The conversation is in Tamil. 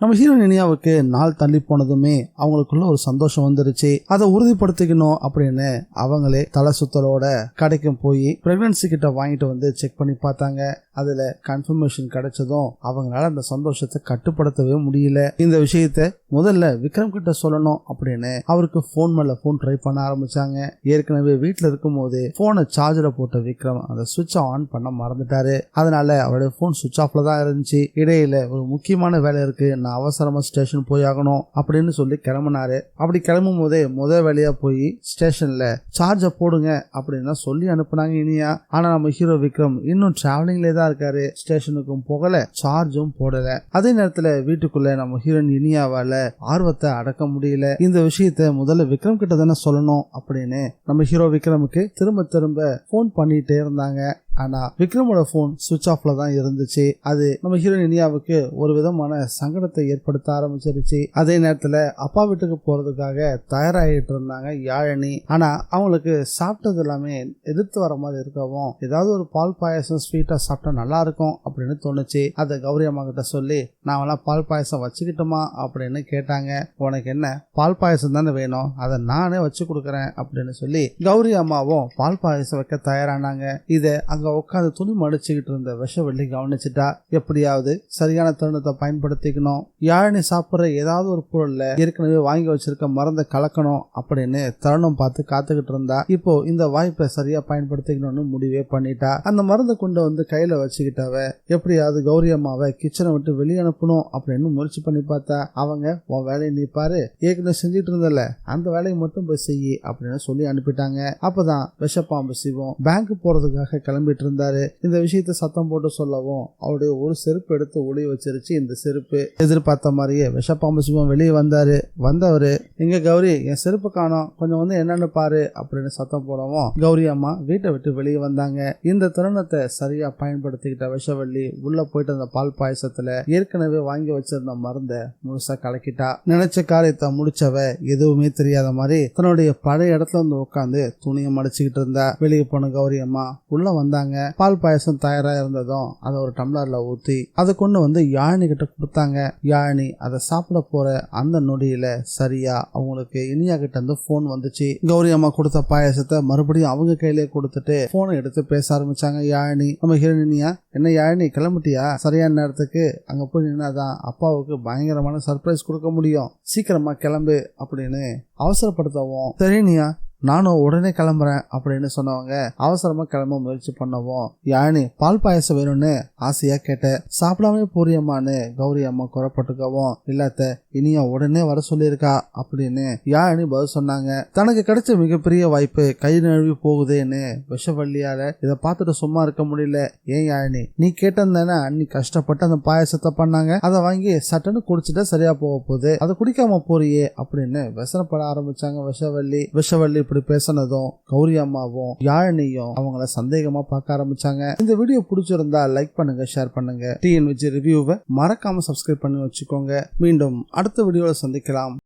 நம்ம ஹீரோயின் இனியாவுக்கு நாள் தள்ளி போனதுமே அவங்களுக்குள்ள ஒரு சந்தோஷம் வந்துருச்சு. அதை உறுதிப்படுத்திக்கணும் அப்படின்னு அவங்களே தலை சுத்தலோட கடைக்கும் போய் பிரெக்னன்சி கிட்ட வாங்கிட்டு வந்து செக் பண்ணி பார்த்தாங்க. அதுல கன்ஃபர்மேஷன் கிடைச்சதும் அவங்களால அந்த சந்தோஷத்தை கட்டுப்படுத்தவே முடியல. இந்த விஷயத்த முதல்ல விக்ரம் கிட்ட சொல்லணும் அப்படின்னு அவருக்கு போன் மேல போன் ட்ரை பண்ண ஆரம்பிச்சாங்க. ஏற்கனவே வீட்டுல இருக்கும் போது போனை சார்ஜரை போட்ட விக்ரம் அந்த சுவிட்ச் ஆன் பண்ண மறந்துட்டாரு. அதனால அவருடைய போன் சுவிட்ச் ஆஃப்ல தான் இருந்துச்சு. இடையில ஒரு முக்கியமான வேலை இருக்கு, நான் அவசரமா ஸ்டேஷன் போய் ஆகணும் அப்படின்னு சொல்லி கிளம்பினாரு. அப்படி கிளம்பும் போதே முதல் வேலையா போய் ஸ்டேஷன்ல சார்ஜ போடுங்க அப்படின்னு சொல்லி அனுப்புனாங்க இனியா. ஆனா நம்ம ஹீரோ விக்ரம் இன்னும் டிராவலிங்ல தான் இருக்காரு. ஸ்டேஷனுக்கும் போகல, சார்ஜும் போடல. அதே நேரத்துல வீட்டுக்குள்ள நம்ம ஹீரோயின் இனியாவால ஆர்வத்தை அடக்க முடியல. இந்த விஷயத்த முதல்ல விக்ரம் கிட்ட தானே சொல்லணும் அப்படின்னு நம்ம ஹீரோ விக்ரமுக்கு திரும்ப திரும்ப போன் பண்ணிட்டே இருந்தாங்க. ஆனா விக்ரமோட போன் சுவிட்ச் ஆஃப்ல தான் இருந்துச்சு. அது நம்ம ஹீரோயின் இனியாவுக்கு ஒரு விதமான சங்கடத்தை ஏற்படுத்த ஆரம்பிச்சிருச்சு. அதே நேரத்துல அப்பா வீட்டுக்கு போறதுக்காக தயாராகிட்டு இருந்தாங்க யாழினி. ஆனா அவங்களுக்கு சாப்பிட்டது எல்லாமே எதிர்த்து வர மாதிரி இருக்கவும் ஏதாவது ஒரு பால் பாயசம் ஸ்வீட்டா சாப்பிட்டா நல்லா இருக்கும் அப்படின்னு தோணுச்சு. அதை கௌரி அம்மா கிட்ட சொல்லி நான் பால் பாயசம் வச்சுக்கிட்டோமா அப்படின்னு கேட்டாங்க. உனக்கு என்ன பால் பாயசம் தானே வேணும், அதை நானே வச்சு கொடுக்கறேன் அப்படின்னு சொல்லி கௌரி அம்மாவும் பால் பாயசம் வைக்க தயாரானாங்க. இதை அங்க உட்காந்து துணி மடிச்சுக்கிட்டு இருந்த விஷவள்ளி கவனிச்சுட்டா. எப்படியாவது சரியான தருணத்தை பயன்படுத்திக்கணும், யாழினி சாப்பிடுற ஏதாவது ஒரு பொருள்ல ஏற்கனவே வாங்கி வச்சிருக்க மருந்தை கலக்கணும் அப்படின்னு தருணம் பார்த்து காத்துக்கிட்டு இருந்தா. இப்போ இந்த வாய்ப்பை சரியா பயன்படுத்திக்கணும்னு முடிவே பண்ணிட்டா. அந்த மருந்தை கொண்டு வந்து கையில வச்சுக்கிட்டாவ எப்படியாவது கௌரி அம்மாவை கிச்சனை விட்டு வெளியே அனுப்பணும் அப்படின்னு முயற்சி பண்ணி பார்த்தா. அவங்க உன் வேலையை நீ பாரு, ஏற்கனவே செஞ்சுட்டு இருந்தல அந்த வேலையை மட்டும் போய் செய்யி அப்படின்னு சொல்லி அனுப்பிட்டாங்க. அப்பதான் விஷப்பாம்பு சிவம் பேங்க் போறதுக்காக கிளம்பிட்டு இருந்தாரு. இந்த விஷயத்த சத்தம் போட்டு சொல்லவும் அவருடைய ஒரு செருப்பு எடுத்து ஒளி வச்சிருச்சு. இந்த செருப்பு எதிர்பார்த்த மாதிரியே விஷப்பாம்பு சிவம் வெளியே வந்தாரு. வந்தவரு எங்க கௌரி, என் செருப்பு காணோம், கொஞ்சம் வந்து என்னன்னு பாரு அப்படின்னு சத்தம் போடவும் கௌரி அம்மா வீட்டை விட்டு வெளியே வந்தாங்க. இந்த தருணத்தை சரியா பயன்படுத்திக்கிட்ட விஷவள்ளி உள்ள போயிட்டு அந்த பால் பாயசத்துல ஏற்கனவே வாங்கி வச்சிருந்த மருந்த முழுசா கலக்கிட்டா. நினைச்ச காரியத்தை முடிச்சவ எதுவுமே தெரியாத மாதிரி தன்னுடைய பழைய இடத்துல வந்து உட்காந்து துணியை மடிச்சுக்கிட்டு இருந்தா. வெளியே போன கௌரி அம்மா உள்ள வந்தாங்க. பால் பாயசம் தயாரா இருந்ததும் அதை ஒரு டம்ளர்ல ஊத்தி அதை கொண்டு வந்து யாழினி கிட்ட கொடுத்தாங்க. யாழினி அதை சாப்பிட போற அந்த நொடியில சரியா அவங்களுக்கு இனியா கிட்ட இருந்து போன் வந்துச்சு. கௌரி அம்மா கொடுத்த பாயசத்தை மறுபடியும் அவங்க கையிலே கொடுத்துட்டு போனை எடுத்து பேச ஆரம்பிச்சாங்க யாழினி. நம்ம ஹீரோயின் இனியா, என்ன யாழினி கிளம்பிட்டியா? சரியான நேரத்துக்கு அங்க போய் நின்னாதான் அப்பாவுக்கு பயங்கரமான சர்ப்ரைஸ் கொடுக்க முடியும், சீக்கிரமா கிளம்பு அப்படின்னு அவசரப்படுத்தவும் சரினியா நானும் உடனே கிளம்புறேன் அப்படின்னு சொன்னவங்க அவசரமா கிளம்ப முயற்சி பண்ணவும் யாழினி பால் பாயசம் வேணும்னு ஆசையா கேட்ட. சாப்பிடாம போறியம்மான்னு கௌரி அம்மா குறப்பட்டுக்கவும் இல்லாத இனியா உடனே வர சொல்லியிருக்கா அப்படின்னு யாழினி பதில் சொன்னாங்க. தனக்கு கிடைச்ச மிகப்பெரிய வாய்ப்பு கை நழுவி போகுதேன்னு விஷவள்ளியால இதை பார்த்துட்டு சும்மா இருக்க முடியல. ஏன் யாழினி, நீ கேட்டதானே அன்னி கஷ்டப்பட்டு அந்த பாயசத்தை பண்ணாங்க, அதை வாங்கி சட்டன்னு குடிச்சுட்டா சரியா போக போகுது, அதை குடிக்காம போறியே அப்படின்னு விசனப்பட ஆரம்பிச்சாங்க விஷவள்ளி. விஷவள்ளி இப்படி பேசினதும் கௌரி அம்மாவும் யாழினியும் அவங்கள சந்தேகமா பார்க்க ஆரம்பிச்சாங்க. இந்த வீடியோ பிடிச்சிருந்தா லைக் பண்ணுங்க, ஷேர் பண்ணுங்க. டிஎன்விஜி ரிவ்யூவை மறக்காம சப்ஸ்கிரைப் பண்ணி வச்சுக்கோங்க. மீண்டும் அடுத்த வீடியோல சந்திக்கலாம்.